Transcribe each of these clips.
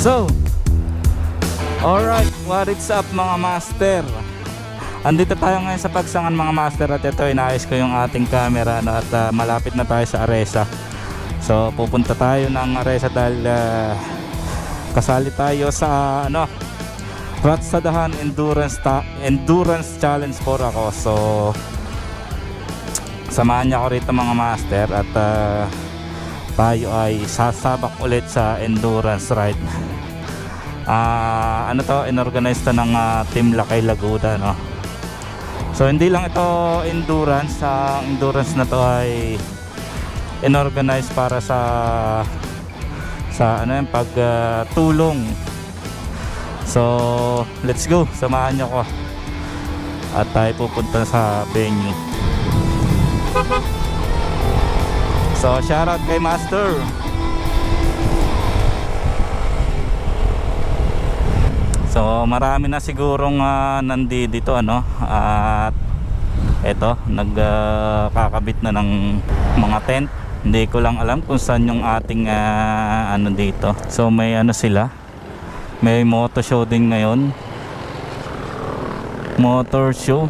So, alright, what is up mga master? Andito tayo ngayon sa Pagsangan mga master, at ito inaayos ko yung ating camera, no, at malapit na tayo sa Aresa. So pupunta tayo ng Aresa dahil kasali tayo sa Ratsadahan Endurance Challenge 4 ako. So samahan niyo ako rito mga master, at tayo ay sasabak ulit sa endurance ride. Inorganize to ng Team Lakay Laguna, no? So hindi lang ito endurance, ang endurance na to ay inorganize para sa pagtulong. So let's go, samahan niyo ko at tayo pupunta sa venue. So shoutout kay Master. So marami na sigurong nandito at eto nagkakabit na ng mga tent. Hindi ko lang alam kung saan yung ating dito. So may sila, may motor show din ngayon, motor show.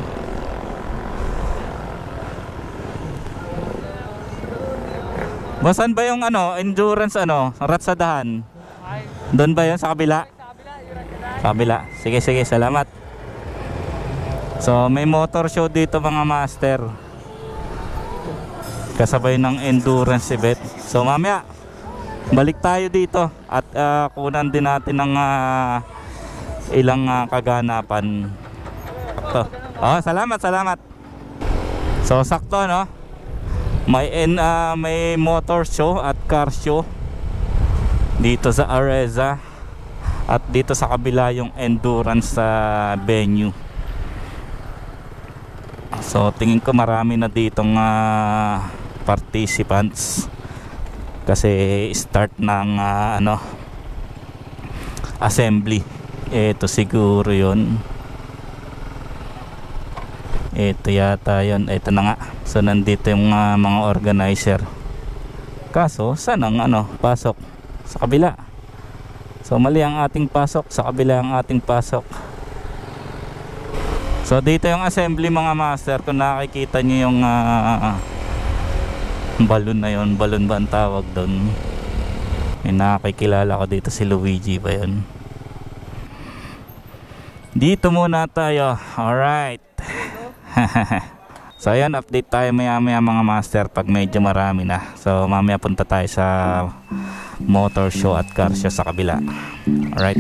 Saan ba yung endurance Ratsadahan? Doon ba yun sa kabila? Kabila. Sige, salamat. So may motor show dito mga master, kasabay ng endurance event. So mamaya balik tayo dito at kunan din natin ng ilang kaganapan. Salamat. So sakto, no? May motor show at car show dito sa Aresa, at dito sa kabila yung endurance venue. So tingin ko marami na ditong participants kasi start ng assembly. Ito siguro yun, ito yata yun, ito na nga. So nandito yung mga organizer, kaso saan ang pasok? Sa kabila. So mali ang ating pasok, sa kabila ang ating pasok. So dito yung assembly mga master. Kung nakikita nyo yung balon na yun, balon ba ang tawag doon? May nakikilala ko dito, si Luigi ba yun? Dito muna tayo. Alright. So ayan, update tayo maya mga master pag medyo marami na. So mamaya punta tayo sa motor show at car show sa kabila. Alright.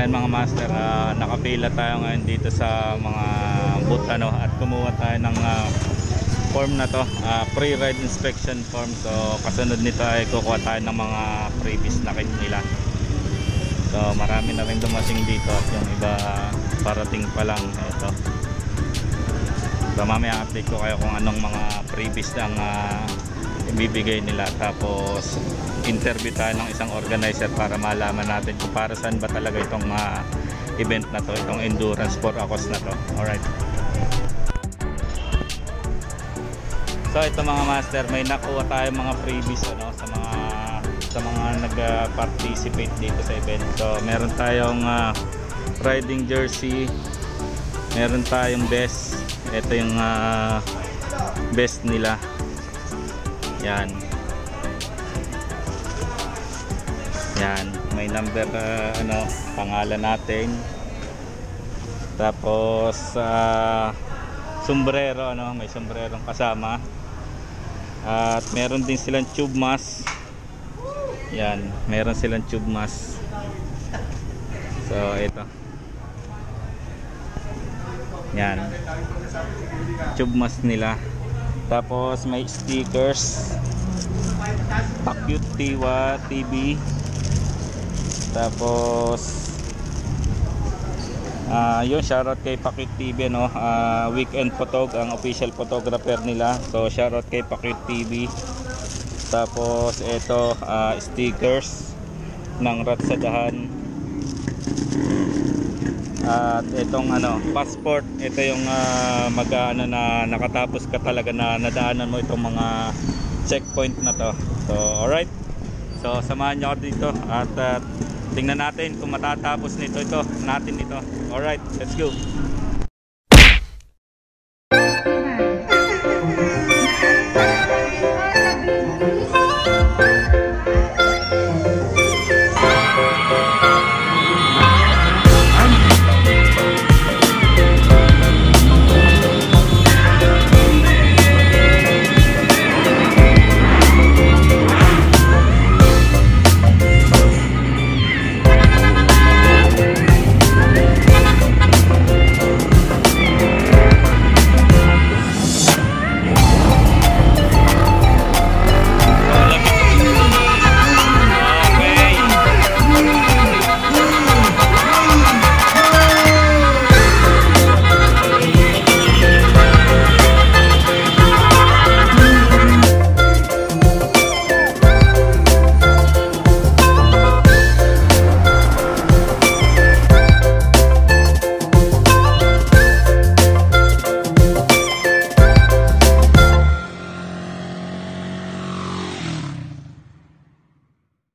Ayan mga master, nakapila tayo ngayon dito sa mga booth at kumuha tayo ng form na to, pre-ride inspection form. So kasunod nito ay kukuha tayo ng mga previous na kit nila. So marami na rin dumating dito at yung iba parating pa lang. Ito, so mamaya update ko kayo kung anong mga previous ang ibibigay nila, tapos interview tayo ng isang organizer para malaman natin kung para saan ba talaga itong event na to, itong endurance for ACOS na to. Alright, so ito mga master, may nakuha tayo mga freebies sa mga nag-participate dito sa event. So meron tayong riding jersey, meron tayong vest. Ito yung vest nila, yan. Yan, may number, pangalan natin. Tapos sombrero, may sombrerong kasama. At meron din silang tube mask. Yan, meron silang tube mask. So ito, yan, tube mask nila. Tapos may stickers, Pacute Tiwa TV. Tapos yun, shoutout kay Pacute TV, Weekend Photog ang official photographer nila. So shoutout kay Pacute TV. Tapos ito, stickers ng Ratsadahan. At itong passport, ito yung na nakatapos ka talaga na nadaanan mo itong mga checkpoint na to. So alright, so samahan nyo ako dito at tingnan natin kung matatapos natin ito. Alright, let's go.